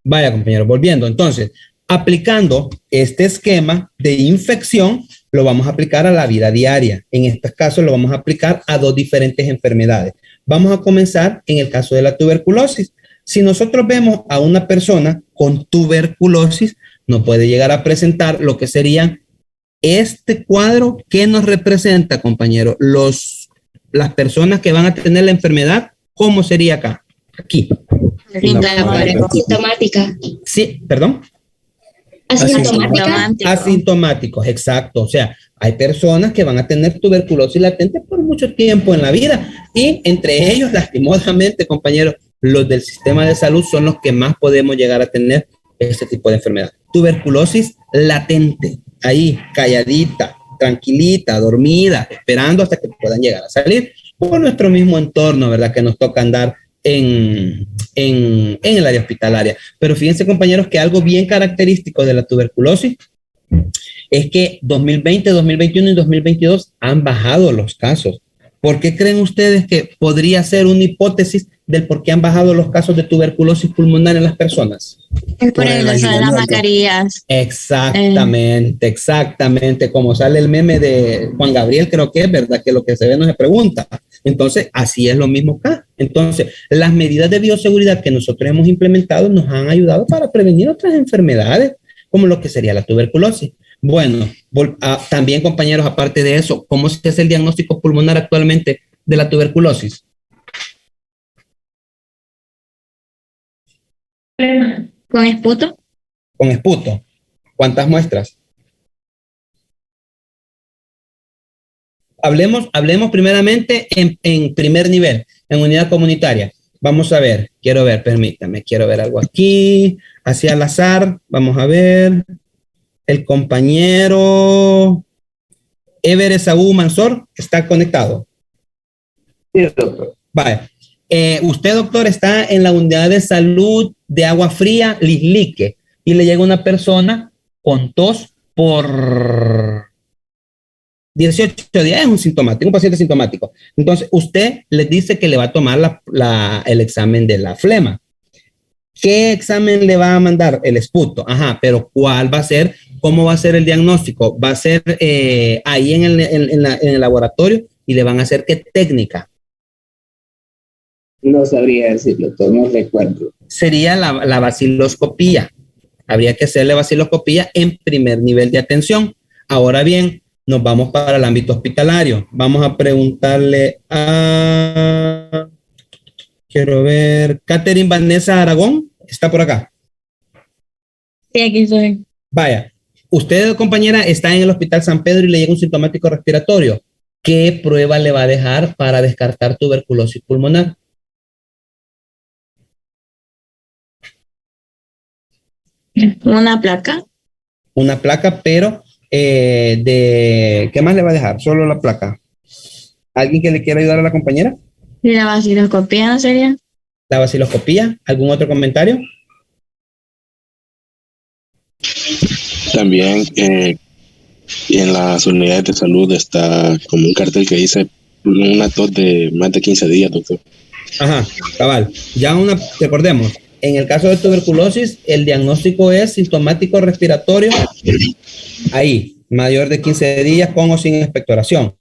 Vaya, compañero, volviendo. Entonces, aplicando este esquema de infección, lo vamos a aplicar a la vida diaria. En este caso, lo vamos a aplicar a dos diferentes enfermedades. Vamos a comenzar en el caso de la tuberculosis. Si nosotros vemos a una persona con tuberculosis, no puede llegar a presentar lo que serían este cuadro que nos representa, compañero, las personas que van a tener la enfermedad. ¿Cómo sería acá? Aquí. Asintomática. Sí, perdón. Asintomáticos, exacto. O sea, hay personas que van a tener tuberculosis latente por mucho tiempo en la vida y entre ellos, lastimosamente, compañeros, los del sistema de salud son los que más podemos llegar a tener este tipo de enfermedad. Tuberculosis latente, ahí, calladita, tranquilita, dormida, esperando hasta que puedan llegar a salir por nuestro mismo entorno, ¿verdad? Que nos toca andar en el área hospitalaria. Pero fíjense, compañeros, que algo bien característico de la tuberculosis es que 2020, 2021 y 2022 han bajado los casos. ¿Por qué creen ustedes que podría ser una hipótesis del por qué han bajado los casos de tuberculosis pulmonar en las personas? Por el uso de las mascarillas. Exactamente, exactamente. Como sale el meme de Juan Gabriel, creo que es verdad que lo que se ve no se pregunta. Entonces, así es lo mismo acá. Entonces, las medidas de bioseguridad que nosotros hemos implementado nos han ayudado para prevenir otras enfermedades, como lo que sería la tuberculosis. Bueno, también, compañeros, aparte de eso, ¿cómo se hace el diagnóstico pulmonar actualmente de la tuberculosis? ¿Con esputo? Con esputo. ¿Cuántas muestras? Hablemos primeramente en primer nivel, en unidad comunitaria. Vamos a ver, permítame, quiero ver algo aquí, hacia al azar, vamos a ver. El compañero Ever Esaú Mansor está conectado. Sí, doctor. Vale. Usted, doctor, está en la unidad de salud de Agua Fría, Lislique, y le llega una persona con tos por 18 días, es un paciente sintomático. Entonces, usted le dice que le va a tomar el examen de la flema. ¿Qué examen le va a mandar? El esputo. Ajá, pero ¿cuál va a ser? ¿Cómo va a ser el diagnóstico? ¿Va a ser ahí en el laboratorio y le van a hacer qué técnica? No sabría decirlo, doctor, no recuerdo. Sería la vaciloscopía. Habría que hacerle vaciloscopía en primer nivel de atención. Ahora bien, nos vamos para el ámbito hospitalario. Vamos a preguntarle a... Quiero ver... Catherine Vanessa Aragón, ¿está por acá? Sí, aquí estoy. Vaya, usted, compañera, está en el Hospital San Pedro y le llega un sintomático respiratorio. ¿Qué prueba le va a dejar para descartar tuberculosis pulmonar? ¿Una placa? Una placa, pero ¿qué más le va a dejar? Solo la placa. ¿Alguien que le quiera ayudar a la compañera? ¿Y la vaciloscopía no sería? La vaciloscopía. ¿Algún otro comentario? También en las unidades de salud está como un cartel que dice una tos de más de 15 días, doctor. Ajá, cabal. Recordemos, en el caso de tuberculosis, el diagnóstico es sintomático respiratorio, ahí, mayor de 15 días con o sin expectoración.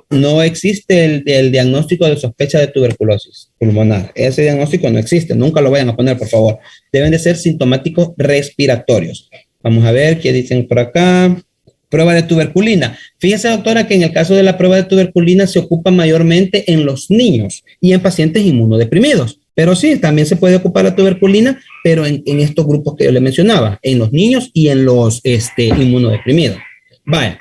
No existe el diagnóstico de sospecha de tuberculosis pulmonar. Ese diagnóstico no existe, nunca lo vayan a poner, por favor. Deben de ser sintomáticos respiratorios. Vamos a ver qué dicen por acá. Prueba de tuberculina. Fíjese, doctora, que en el caso de la prueba de tuberculina se ocupa mayormente en los niños y en pacientes inmunodeprimidos. Pero sí, también se puede ocupar la tuberculina, pero en estos grupos que yo le mencionaba, en los niños y en los inmunodeprimidos. Vaya.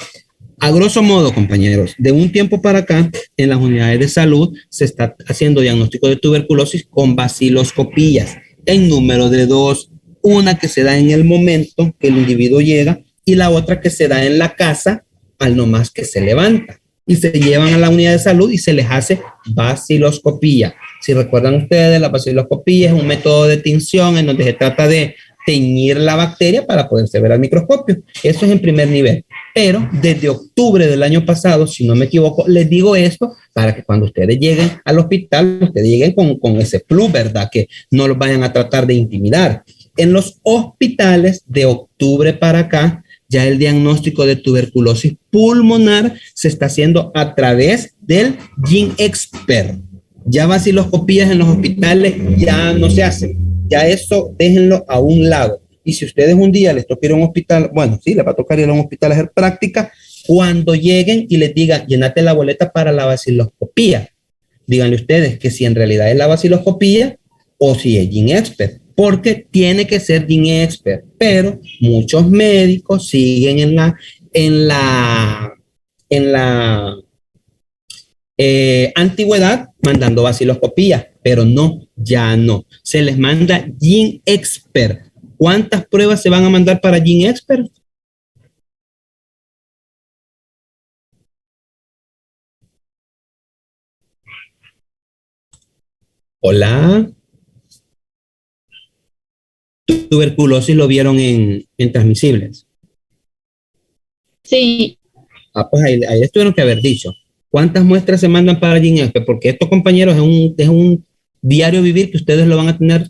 A grosso modo, compañeros, de un tiempo para acá, en las unidades de salud se está haciendo diagnóstico de tuberculosis con vaciloscopías en número de 2, una que se da en el momento que el individuo llega y la otra que se da en la casa al nomás que se levanta. Y se llevan a la unidad de salud y se les hace vaciloscopía. Si recuerdan ustedes, la vaciloscopía es un método de tinción en donde se trata de teñir la bacteria para poderse ver al microscopio. Eso es en primer nivel. Pero desde octubre del año pasado, si no me equivoco, les digo esto para que cuando ustedes lleguen al hospital, ustedes lleguen con ese plus, ¿verdad? Que no los vayan a tratar de intimidar. En los hospitales de octubre para acá, ya el diagnóstico de tuberculosis pulmonar se está haciendo a través del GeneXpert. Ya vaciloscopías en los hospitales ya no se hacen. Ya eso déjenlo a un lado. Y si ustedes un día les toca ir a un hospital, bueno, sí, les va a tocar ir a un hospital a hacer práctica, cuando lleguen y les digan, llénate la boleta para la vaciloscopía, díganle ustedes que si en realidad es la vaciloscopía o si es GeneXpert, porque tiene que ser GeneXpert, pero muchos médicos siguen en la antigüedad mandando vaciloscopía, pero no, ya no. Se les manda GeneXpert. ¿Cuántas pruebas se van a mandar para GeneXpert? Hola. Tuberculosis lo vieron en transmisibles. Sí, Pues ahí les tuvieron que haber dicho. ¿Cuántas muestras se mandan para GeneXpert? Porque estos compañeros es un diario vivir que ustedes lo van a tener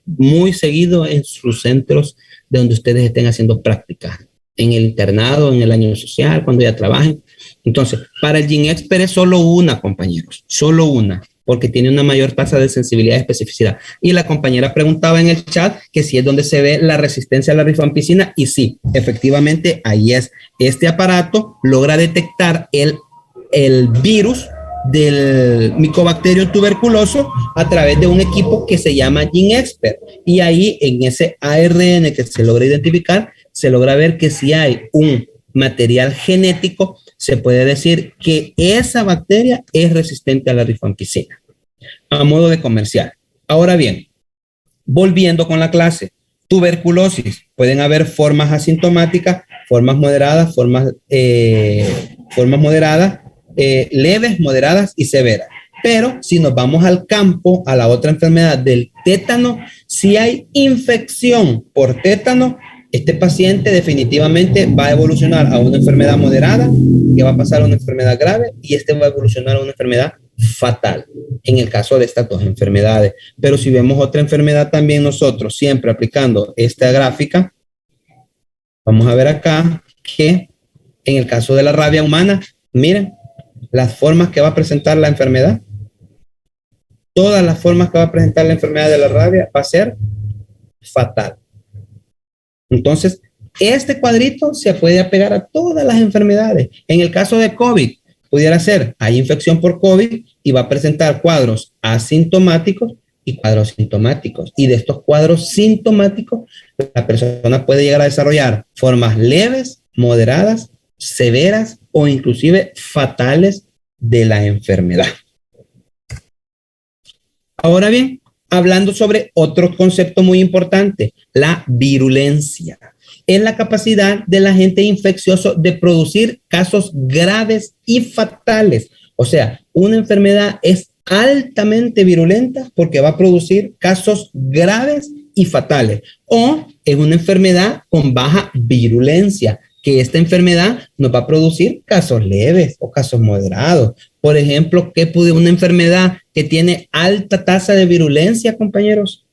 muy seguido en sus centros de donde ustedes estén haciendo prácticas, en el internado, en el año social, cuando ya trabajen. Entonces, para el GeneXpert es solo una, compañeros, solo una, porque tiene una mayor tasa de sensibilidad y especificidad. Y la compañera preguntaba en el chat que si es donde se ve la resistencia a la rifampicina, y sí, efectivamente, ahí es. Este aparato logra detectar el virus del Mycobacterium tuberculoso a través de un equipo que se llama GeneXpert. Y ahí, en ese ARN que se logra identificar, se logra ver que si hay un material genético, se puede decir que esa bacteria es resistente a la rifampicina, a modo de comercial. Ahora bien, volviendo con la clase, tuberculosis, pueden haber formas asintomáticas, formas moderadas, leves, moderadas y severas. Pero si nos vamos al campo, a la otra enfermedad del tétano, si hay infección por tétano, este paciente definitivamente va a evolucionar a una enfermedad moderada, que va a pasar a una enfermedad grave, y este va a evolucionar a una enfermedad fatal, en el caso de estas dos enfermedades. Pero si vemos otra enfermedad también nosotros, siempre aplicando esta gráfica, vamos a ver acá que en el caso de la rabia humana, miren las formas que va a presentar la enfermedad. Todas las formas que va a presentar la enfermedad de la rabia va a ser fatal. Entonces, este cuadrito se puede apegar a todas las enfermedades. En el caso de COVID, pudiera ser, hay infección por COVID y va a presentar cuadros asintomáticos y cuadros sintomáticos. Y de estos cuadros sintomáticos, la persona puede llegar a desarrollar formas leves, moderadas, severas o inclusive fatales de la enfermedad. Ahora bien, hablando sobre otro concepto muy importante, la virulencia. Es la capacidad del agente infeccioso de producir casos graves y fatales. O sea, una enfermedad es altamente virulenta porque va a producir casos graves y fatales. O es una enfermedad con baja virulencia, que esta enfermedad nos va a producir casos leves o casos moderados. Por ejemplo, ¿qué puede una enfermedad que tiene alta tasa de virulencia, compañeros?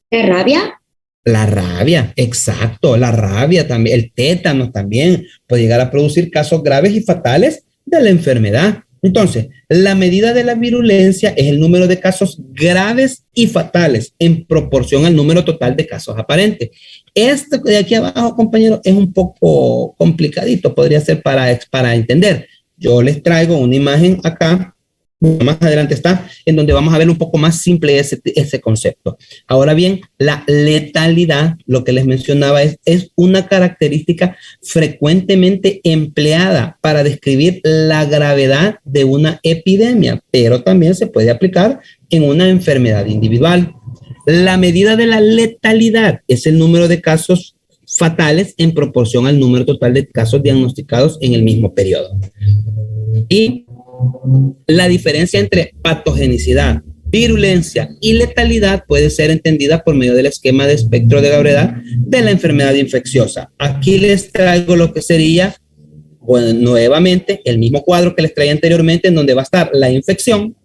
¿de rabia? La rabia, exacto, la rabia también, el tétano también puede llegar a producir casos graves y fatales de la enfermedad. Entonces, la medida de la virulencia es el número de casos graves y fatales en proporción al número total de casos aparentes. Esto de aquí abajo, compañeros, es un poco complicadito, podría ser para entender. Yo les traigo una imagen acá, más adelante está, en donde vamos a ver un poco más simple ese concepto. Ahora bien, la letalidad, lo que les mencionaba, es una característica frecuentemente empleada para describir la gravedad de una epidemia, pero también se puede aplicar en una enfermedad individual. La medida de la letalidad es el número de casos fatales en proporción al número total de casos diagnosticados en el mismo periodo. Y la diferencia entre patogenicidad, virulencia y letalidad puede ser entendida por medio del esquema de espectro de gravedad de la enfermedad infecciosa. Aquí les traigo lo que sería, bueno, nuevamente el mismo cuadro que les traía anteriormente, en donde va a estar la infección,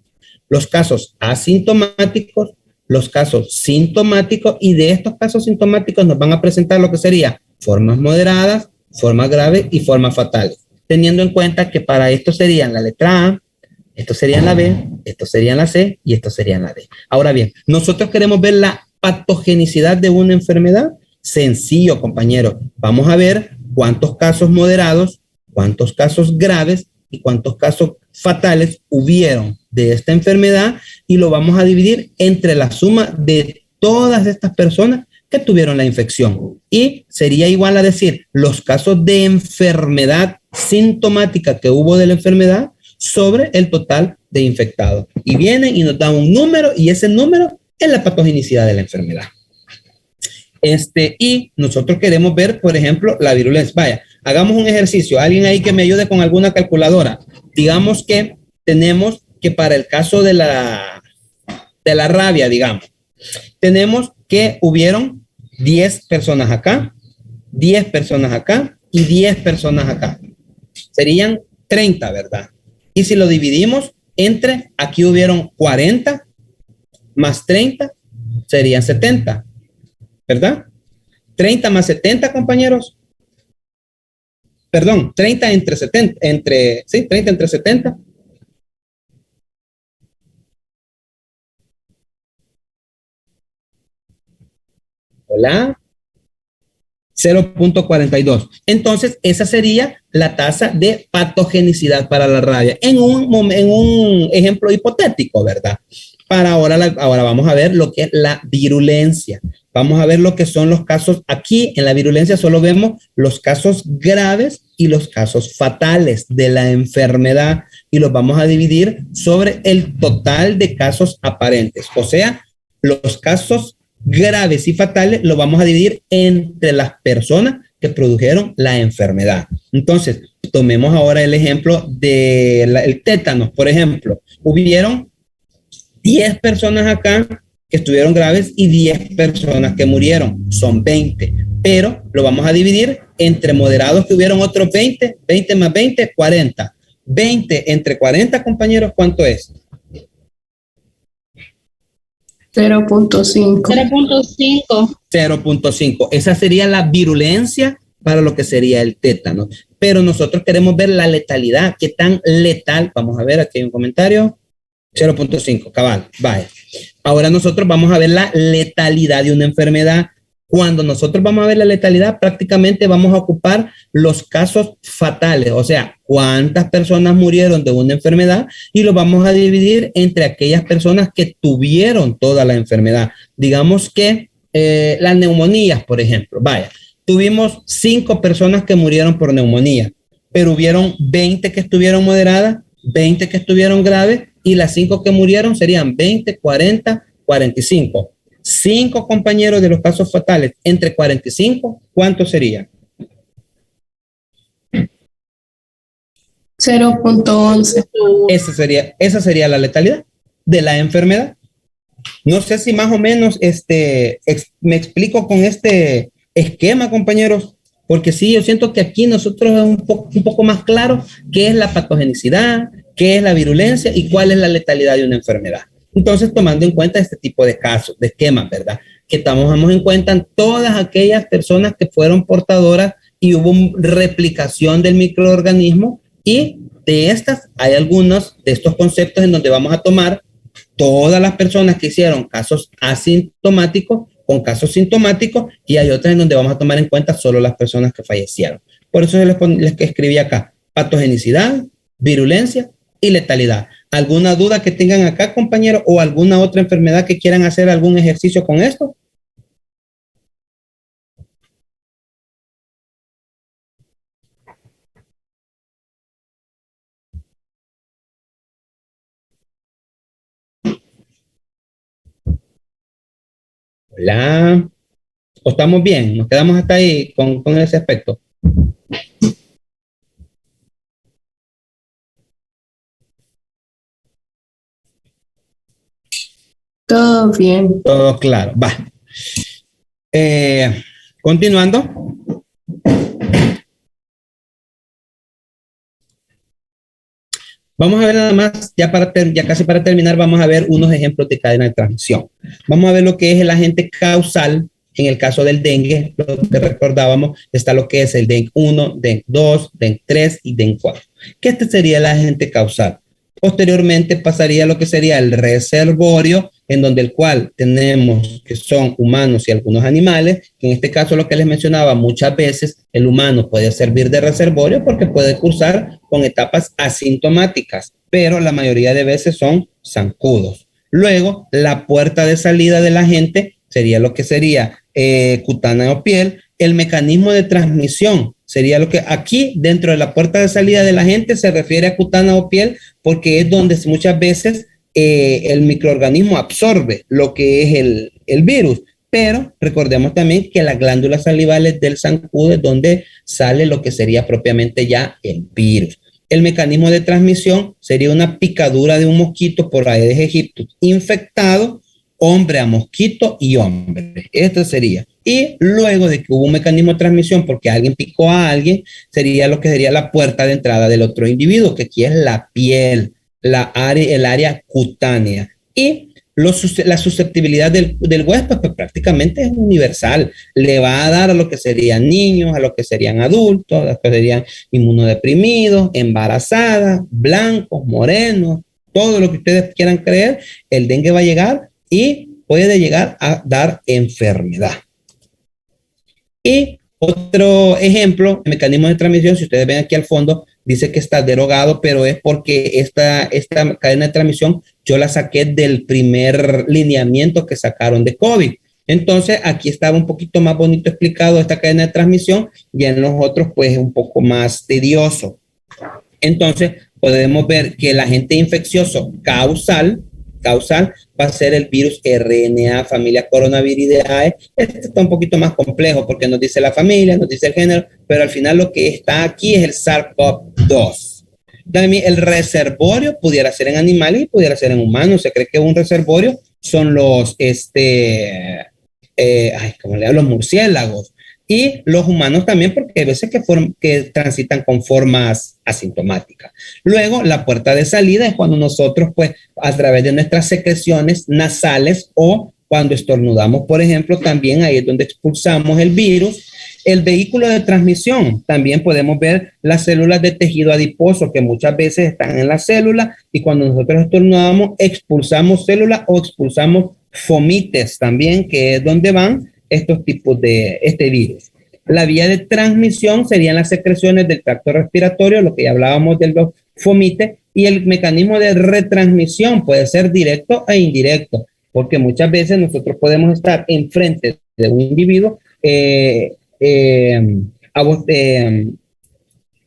los casos asintomáticos, los casos sintomáticos, y de estos casos sintomáticos nos van a presentar lo que sería formas moderadas, formas graves y formas fatales, teniendo en cuenta que para esto serían la letra A, esto sería la B, esto sería la C y esto sería la D. Ahora bien, nosotros queremos ver la patogenicidad de una enfermedad. Sencillo, compañero. Vamos a ver cuántos casos moderados, cuántos casos graves y cuántos casos fatales hubieron de esta enfermedad, y lo vamos a dividir entre la suma de todas estas personas que tuvieron la infección. Y sería igual a decir los casos de enfermedad sintomática que hubo de la enfermedad sobre el total de infectados. Y vienen y nos dan un número, y ese número es la patogenicidad de la enfermedad. Y nosotros queremos ver, por ejemplo, la virulencia. Vaya, hagamos un ejercicio. Alguien ahí que me ayude con alguna calculadora. Digamos que tenemos que para el caso de la rabia, digamos, tenemos que hubieron 10 personas acá, 10 personas acá y 10 personas acá. Serían 30, ¿verdad? Y si lo dividimos entre, aquí hubieron 40 más 30, serían 70, ¿verdad? 30 más 70, compañeros. Perdón, 30 entre 70, 30 entre 70. Hola. 0.42. Entonces, esa sería la tasa de patogenicidad para la rabia. En un ejemplo hipotético, ¿verdad? Para ahora vamos a ver lo que es la virulencia. Vamos a ver lo que son los casos. Aquí en la virulencia solo vemos los casos graves y los casos fatales de la enfermedad, y los vamos a dividir sobre el total de casos aparentes. O sea, los casos graves y fatales lo vamos a dividir entre las personas que produjeron la enfermedad. Entonces, tomemos ahora el ejemplo del tétanos, por ejemplo. Hubieron 10 personas acá que estuvieron graves y 10 personas que murieron. Son 20. Pero lo vamos a dividir entre moderados, que hubieron otros 20. 20 más 20, 40. 20 entre 40, compañeros, ¿cuánto es? 0.5. 0.5. 0.5. Esa sería la virulencia para lo que sería el tétano. Pero nosotros queremos ver la letalidad. ¿Qué tan letal? Vamos a ver, aquí hay un comentario. 0.5, cabal, vaya. Ahora nosotros vamos a ver la letalidad de una enfermedad. Cuando nosotros vamos a ver la letalidad, prácticamente vamos a ocupar los casos fatales, o sea, cuántas personas murieron de una enfermedad, y lo vamos a dividir entre aquellas personas que tuvieron toda la enfermedad. Digamos que las neumonías, por ejemplo, vaya, tuvimos 5 personas que murieron por neumonía, pero hubieron 20 que estuvieron moderadas, 20 que estuvieron graves, y las 5 que murieron serían 20, 40, 45. 5 compañeros de los casos fatales entre 45, ¿cuánto sería? 0.11. Esa sería la letalidad de la enfermedad. No sé si más o menos me explico con este esquema, compañeros, porque sí, yo siento que aquí nosotros es un poco más claro qué es la patogenicidad, qué es la virulencia y cuál es la letalidad de una enfermedad. Entonces, tomando en cuenta este tipo de casos, de esquemas, ¿verdad? Que tomamos en cuenta todas aquellas personas que fueron portadoras y hubo replicación del microorganismo, y de estas hay algunos de estos conceptos en donde vamos a tomar todas las personas que hicieron casos asintomáticos con casos sintomáticos, y hay otras en donde vamos a tomar en cuenta solo las personas que fallecieron. Por eso les escribí acá: patogenicidad, virulencia y letalidad. ¿Alguna duda que tengan acá, compañeros, o alguna otra enfermedad que quieran hacer algún ejercicio con esto? Hola. ¿O estamos bien? ¿Nos quedamos hasta ahí con ese aspecto? Todo bien. Todo claro. Va. Continuando. Vamos a ver nada más, ya casi para terminar, vamos a ver unos ejemplos de cadena de transmisión. Vamos a ver lo que es el agente causal. En el caso del dengue, lo que recordábamos, está lo que es el DENC 1, DENC 2, DENC 3 y DENC 4. Que este sería el agente causal. Posteriormente pasaría lo que sería el reservorio, en donde el cual tenemos que son humanos y algunos animales. En este caso, lo que les mencionaba, muchas veces el humano puede servir de reservorio porque puede cursar con etapas asintomáticas, pero la mayoría de veces son zancudos. Luego, la puerta de salida del agente sería lo que sería cutánea o piel. El mecanismo de transmisión sería lo que aquí dentro de la puerta de salida de la gente se refiere a cutánea o piel, porque es donde muchas veces el microorganismo absorbe lo que es el virus. Pero recordemos también que las glándulas salivales del zancudo es donde sale lo que sería propiamente ya el virus. El mecanismo de transmisión sería una picadura de un mosquito por Aedes aegypti infectado, hombre a mosquito y hombre. Esto sería. Y luego de que hubo un mecanismo de transmisión porque alguien picó a alguien, sería lo que sería la puerta de entrada del otro individuo, que aquí es la piel, el área cutánea. Y la susceptibilidad del huésped pues prácticamente es universal. Le va a dar a lo que serían niños, a lo que serían adultos, a lo que serían inmunodeprimidos, embarazadas, blancos, morenos, todo lo que ustedes quieran creer, el dengue va a llegar y puede llegar a dar enfermedad. Y otro ejemplo, el mecanismo de transmisión, si ustedes ven aquí al fondo, dice que está derogado, pero es porque esta cadena de transmisión yo la saqué del primer lineamiento que sacaron de COVID. Entonces, aquí estaba un poquito más bonito explicado esta cadena de transmisión y en los otros, pues, es un poco más tedioso. Entonces, podemos ver que el agente infeccioso causal va a ser el virus RNA, familia Coronaviridae. Este está un poquito más complejo porque nos dice la familia, nos dice el género, pero al final lo que está aquí es el SARS-CoV-2. También el reservorio pudiera ser en animales y pudiera ser en humanos. Se cree que un reservorio son los, los murciélagos. Y los humanos también, porque hay veces que transitan con formas asintomáticas. Luego, la puerta de salida es cuando nosotros, pues, a través de nuestras secreciones nasales o cuando estornudamos, por ejemplo, también ahí es donde expulsamos el virus. El vehículo de transmisión, también podemos ver las células de tejido adiposo que muchas veces están en la célula y cuando nosotros estornudamos, expulsamos células o expulsamos fomites también, que es donde van estos tipos de este virus. La vía de transmisión serían las secreciones del tracto respiratorio, lo que ya hablábamos del fomite, y el mecanismo de retransmisión puede ser directo e indirecto, porque muchas veces nosotros podemos estar enfrente de un individuo,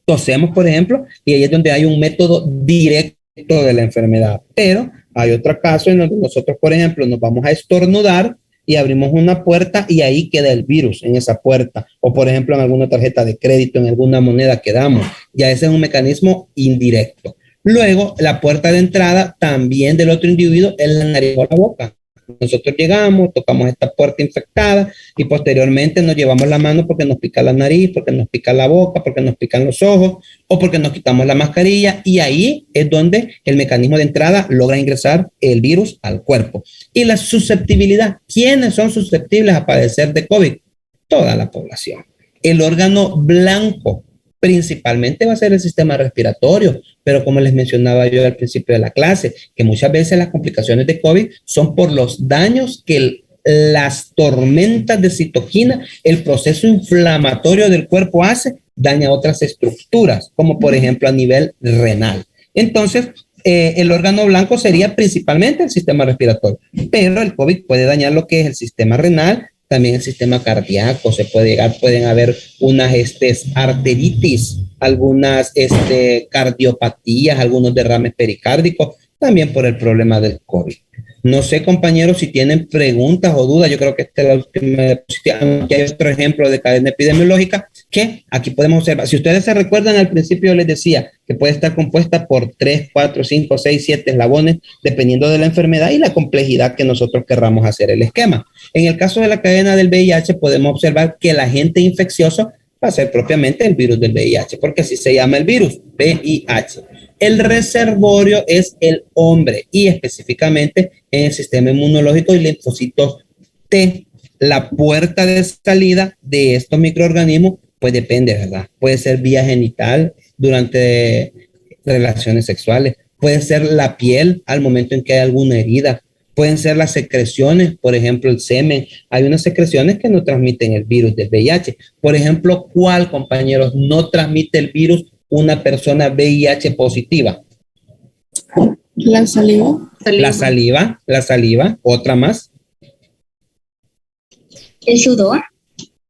tosemos, por ejemplo, y ahí es donde hay un método directo de la enfermedad, pero hay otro caso en donde nosotros, por ejemplo, nos vamos a estornudar y abrimos una puerta y ahí queda el virus en esa puerta. O por ejemplo en alguna tarjeta de crédito, en alguna moneda que damos. Ya ese es un mecanismo indirecto. Luego, la puerta de entrada también del otro individuo es la nariz o la boca. Nosotros llegamos, tocamos esta puerta infectada y posteriormente nos llevamos la mano porque nos pica la nariz, porque nos pica la boca, porque nos pican los ojos o porque nos quitamos la mascarilla y ahí es donde el mecanismo de entrada logra ingresar el virus al cuerpo. Y la susceptibilidad, ¿quiénes son susceptibles a padecer de COVID? Toda la población. El órgano blanco principalmente va a ser el sistema respiratorio, pero como les mencionaba yo al principio de la clase, que muchas veces las complicaciones de COVID son por los daños que las tormentas de citoquina, el proceso inflamatorio del cuerpo hace, daña otras estructuras, como por ejemplo a nivel renal. Entonces, el órgano blanco sería principalmente el sistema respiratorio, pero el COVID puede dañar lo que es el sistema renal, también el sistema cardíaco, pueden haber unas arteritis, algunas cardiopatías, algunos derrames pericárdicos, también por el problema del COVID. No sé, compañeros, si tienen preguntas o dudas. Yo creo que esta es la última diapositiva. Aquí hay otro ejemplo de cadena epidemiológica que aquí podemos observar. Si ustedes se recuerdan, al principio les decía que puede estar compuesta por 3, 4, 5, 6, 7 eslabones, dependiendo de la enfermedad y la complejidad que nosotros querramos hacer el esquema. En el caso de la cadena del VIH, podemos observar que el agente infeccioso va a ser propiamente el virus del VIH, porque así se llama el virus, VIH. El reservorio es el hombre y específicamente en el sistema inmunológico y linfocitos T. La puerta de salida de estos microorganismos, pues depende, ¿verdad? Puede ser vía genital durante relaciones sexuales, puede ser la piel al momento en que hay alguna herida, pueden ser las secreciones, por ejemplo, el semen. Hay unas secreciones que no transmiten el virus del VIH. Por ejemplo, ¿cuál, compañeros, no transmite el virus una persona VIH positiva? La saliva. La saliva, otra más. El sudor.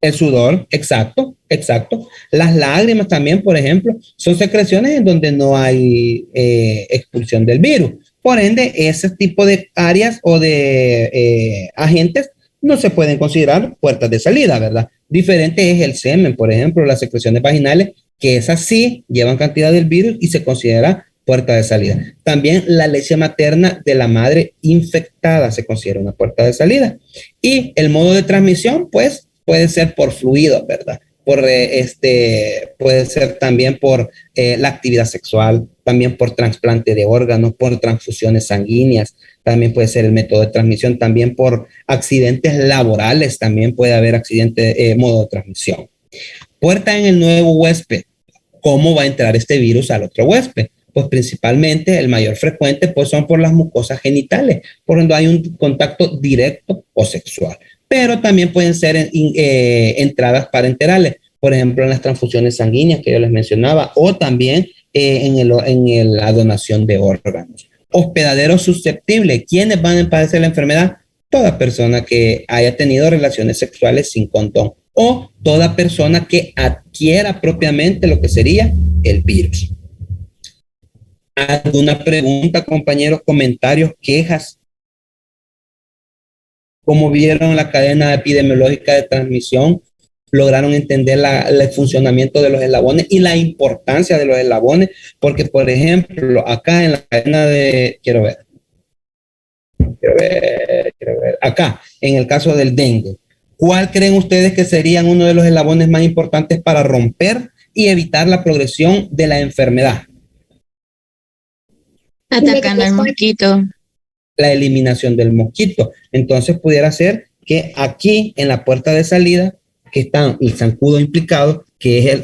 El sudor, exacto, exacto. Las lágrimas también, por ejemplo, son secreciones en donde no hay expulsión del virus. Por ende, ese tipo de áreas o de agentes no se pueden considerar puertas de salida, ¿verdad? Diferente es el semen, por ejemplo, las secreciones vaginales, que esas sí llevan cantidad del virus y se considera puerta de salida. También la leche materna de la madre infectada se considera una puerta de salida. Y el modo de transmisión, pues, puede ser por fluidos, ¿verdad? Puede ser también por la actividad sexual, también por trasplante de órganos, por transfusiones sanguíneas, también puede ser el método de transmisión, también por accidentes laborales, también puede haber modo de transmisión. Puerta en el nuevo huésped. ¿Cómo va a entrar este virus al otro huésped? Pues principalmente el mayor frecuente pues son por las mucosas genitales, por donde hay un contacto directo o sexual. Pero también pueden ser entradas parenterales, por ejemplo, en las transfusiones sanguíneas que yo les mencionaba, o también en la donación de órganos. Hospedadero susceptible. ¿Quiénes van a padecer la enfermedad? Toda persona que haya tenido relaciones sexuales sin condón o toda persona que adquiera propiamente lo que sería el virus. ¿Alguna pregunta, compañeros, comentarios, quejas? ¿Cómo vieron la cadena epidemiológica de transmisión? ¿Lograron entender el funcionamiento de los eslabones y la importancia de los eslabones? Porque, por ejemplo, acá en la cadena de... Quiero ver. Acá, en el caso del dengue, ¿cuál creen ustedes que serían uno de los eslabones más importantes para romper y evitar la progresión de la enfermedad? Atacando al mosquito. La eliminación del mosquito. Entonces pudiera ser que aquí en la puerta de salida, que está el zancudo implicado, que es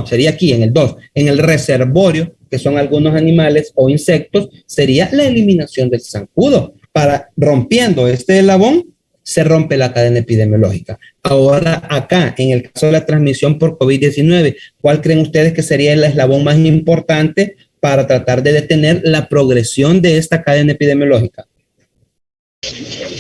sería aquí en el 2, en el reservorio, que son algunos animales o insectos, sería la eliminación del zancudo. Para rompiendo este eslabón, se rompe la cadena epidemiológica. Ahora acá, en el caso de la transmisión por COVID-19, ¿cuál creen ustedes que sería el eslabón más importante para tratar de detener la progresión de esta cadena epidemiológica?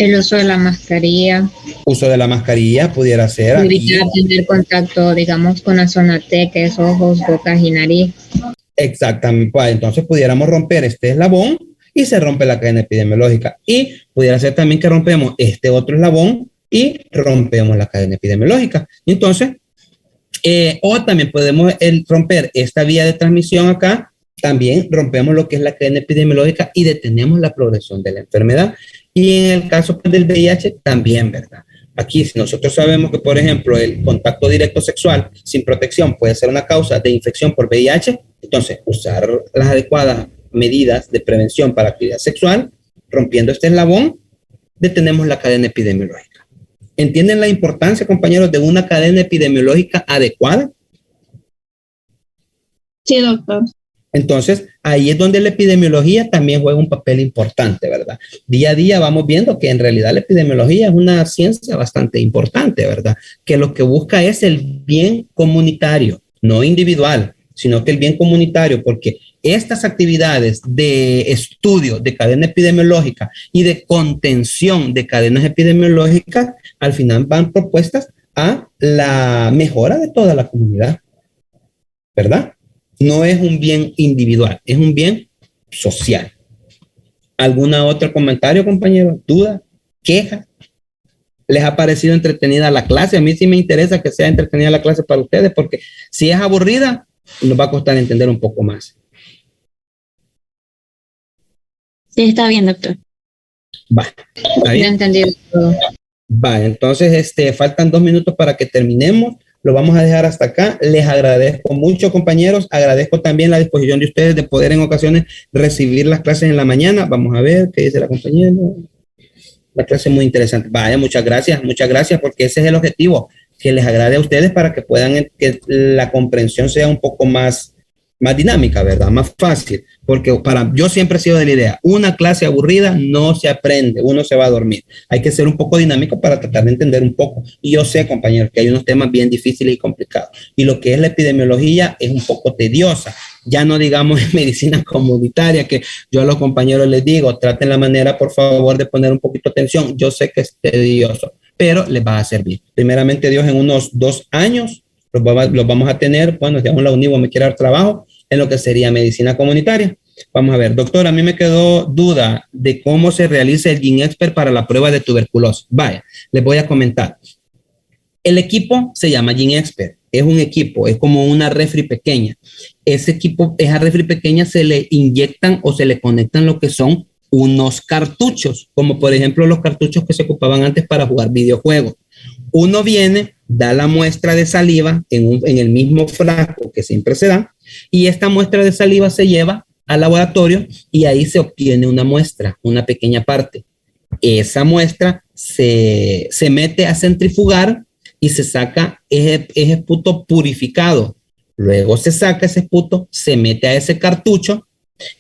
El uso de la mascarilla. Uso de la mascarilla pudiera ser evitar tener contacto, digamos, con la zona T, que es ojos, bocas y nariz. Exactamente. Pues, entonces pudiéramos romper este eslabón y se rompe la cadena epidemiológica. Y pudiera ser también que rompemos este otro eslabón y rompemos la cadena epidemiológica. Entonces, o también podemos romper esta vía de transmisión acá, también rompemos lo que es la cadena epidemiológica y detenemos la progresión de la enfermedad. Y en el caso pues, del VIH, también, ¿verdad? Aquí, si nosotros sabemos que, por ejemplo, el contacto directo sexual sin protección puede ser una causa de infección por VIH, entonces usar las adecuadas medidas de prevención para actividad sexual, rompiendo este eslabón, detenemos la cadena epidemiológica. ¿Entienden la importancia, compañeros, de una cadena epidemiológica adecuada? Sí, doctor. Entonces, ahí es donde la epidemiología también juega un papel importante, ¿verdad? Día a día vamos viendo que en realidad la epidemiología es una ciencia bastante importante, ¿verdad? Que lo que busca es el bien comunitario, no individual, sino que el bien comunitario, porque estas actividades de estudio de cadena epidemiológica y de contención de cadenas epidemiológicas, al final van propuestas a la mejora de toda la comunidad, ¿verdad? No es un bien individual, es un bien social. ¿Alguna otro comentario, compañero? ¿Duda? ¿Queja? ¿Les ha parecido entretenida la clase? A mí sí me interesa que sea entretenida la clase para ustedes, porque si es aburrida, nos va a costar entender un poco más. Sí, está bien, doctor. Va, ¿está bien? Ya entendí todo. Va, entonces faltan 2 minutos para que terminemos. lo vamos a dejar hasta acá. Les agradezco mucho, compañeros. Agradezco también la disposición de ustedes de poder en ocasiones recibir las clases en la mañana. Vamos a ver qué dice la compañera. La clase es muy interesante. Vaya, muchas gracias, porque ese es el objetivo, que les agrade a ustedes para que puedan, que la comprensión sea un poco más dinámica, ¿verdad? Más fácil, porque yo siempre he sido de la idea, una clase aburrida no se aprende, uno se va a dormir. Hay que ser un poco dinámico para tratar de entender un poco. Y yo sé, compañeros, que hay unos temas bien difíciles y complicados. Y lo que es la epidemiología es un poco tediosa. Ya no digamos en medicina comunitaria, que yo a los compañeros les digo, traten la manera, por favor, de poner un poquito atención. Yo sé que es tedioso, pero les va a servir. Primeramente Dios, en unos 2 años los vamos a tener, bueno, si aún la UNIVO me quiere dar trabajo, en lo que sería medicina comunitaria. Vamos a ver, doctor, a mí me quedó duda de cómo se realiza el GeneXpert para la prueba de tuberculosis. Vaya, les voy a comentar. El equipo se llama GeneXpert. Es un equipo, es como una refri pequeña. Ese equipo, esa refri pequeña, se le inyectan o se le conectan lo que son unos cartuchos, como por ejemplo los cartuchos que se ocupaban antes para jugar videojuegos. Uno viene, da la muestra de saliva en el mismo frasco que siempre se da, y esta muestra de saliva se lleva al laboratorio y ahí se obtiene una muestra, una pequeña parte. Esa muestra se mete a centrifugar y se saca ese esputo purificado. Luego se saca ese esputo, se mete a ese cartucho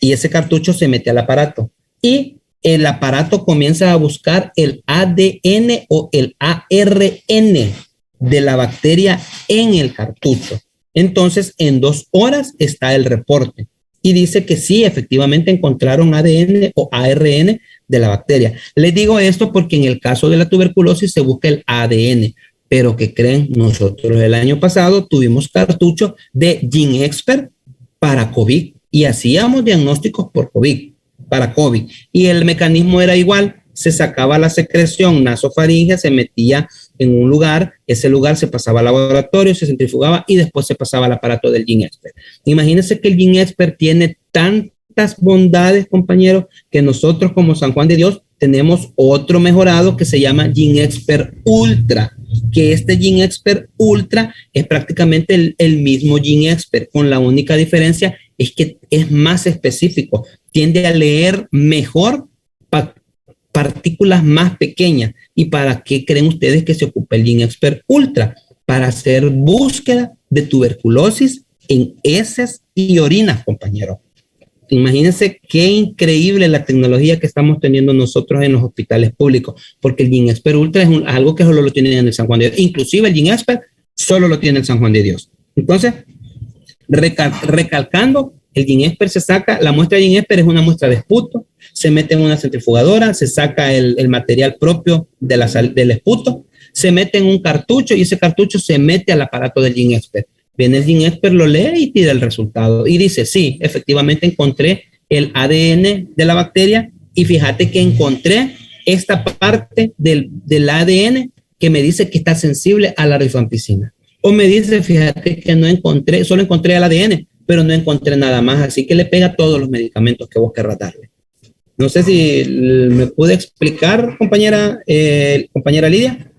y ese cartucho se mete al aparato. Y el aparato comienza a buscar el ADN o el ARN de la bacteria en el cartucho. Entonces, en 2 horas está el reporte y dice que sí, efectivamente encontraron ADN o ARN de la bacteria. Les digo esto porque en el caso de la tuberculosis se busca el ADN, pero ¿qué creen? Nosotros el año pasado tuvimos cartuchos de GeneXpert para COVID y hacíamos diagnósticos por COVID, para COVID, y el mecanismo era igual. Se sacaba la secreción nasofaringea, se metía en un lugar, ese lugar se pasaba al laboratorio, se centrifugaba y después se pasaba al aparato del GeneXpert. Imagínense que el GeneXpert tiene tantas bondades, compañeros, que nosotros como San Juan de Dios tenemos otro mejorado que se llama GeneXpert Ultra, que este GeneXpert Ultra es prácticamente el mismo GeneXpert, con la única diferencia es que es más específico, tiende a leer mejor partículas más pequeñas. ¿Y para qué creen ustedes que se ocupa el GeneXpert Ultra? Para hacer búsqueda de tuberculosis en heces y orinas, compañeros. Imagínense qué increíble la tecnología que estamos teniendo nosotros en los hospitales públicos, porque el GeneXpert Ultra es algo que solo lo tienen en el San Juan de Dios. Inclusive el GeneXpert solo lo tiene el San Juan de Dios. Entonces, recalcando, el GeneXpert se saca, la muestra de GeneXpert es una muestra de esputo, se mete en una centrifugadora, se saca el material propio del esputo, se mete en un cartucho y ese cartucho se mete al aparato del GeneXpert. Viene el GeneXpert, lo lee y tira el resultado y dice, sí, efectivamente encontré el ADN de la bacteria y fíjate que encontré esta parte del ADN que me dice que está sensible a la rifampicina. O me dice, fíjate que no encontré, solo encontré el ADN, pero no encontré nada más, así que le pega todos los medicamentos que vos querrás darle. No sé si me pude explicar, compañera Lidia.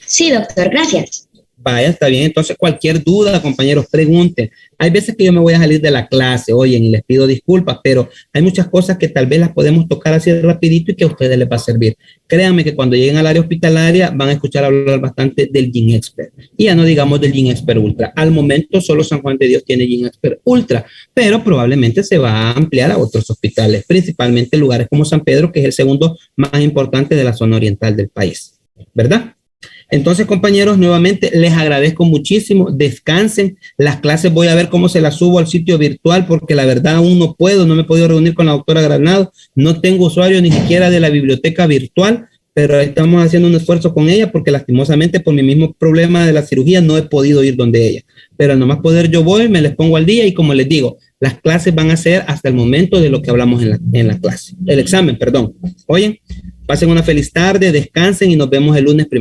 Sí, doctor, gracias. Vaya, está bien. Entonces, cualquier duda, compañeros, pregunten. Hay veces que yo me voy a salir de la clase, oyen, y les pido disculpas, pero hay muchas cosas que tal vez las podemos tocar así rapidito y que a ustedes les va a servir. Créanme que cuando lleguen al área hospitalaria van a escuchar hablar bastante del GeneXpert. Y ya no digamos del GeneXpert Ultra. Al momento solo San Juan de Dios tiene GeneXpert Ultra, pero probablemente se va a ampliar a otros hospitales, principalmente lugares como San Pedro, que es el segundo más importante de la zona oriental del país, ¿verdad? Entonces, compañeros, nuevamente les agradezco muchísimo. Descansen. Las clases voy a ver cómo se las subo al sitio virtual porque la verdad aún no me he podido reunir con la doctora Granado. No tengo usuario ni siquiera de la biblioteca virtual, pero estamos haciendo un esfuerzo con ella porque lastimosamente por mi mismo problema de la cirugía no he podido ir donde ella. Pero nomás poder yo voy, me les pongo al día y como les digo, las clases van a ser hasta el momento de lo que hablamos en la clase. El examen, perdón. Oyen, pasen una feliz tarde, descansen y nos vemos el lunes primero.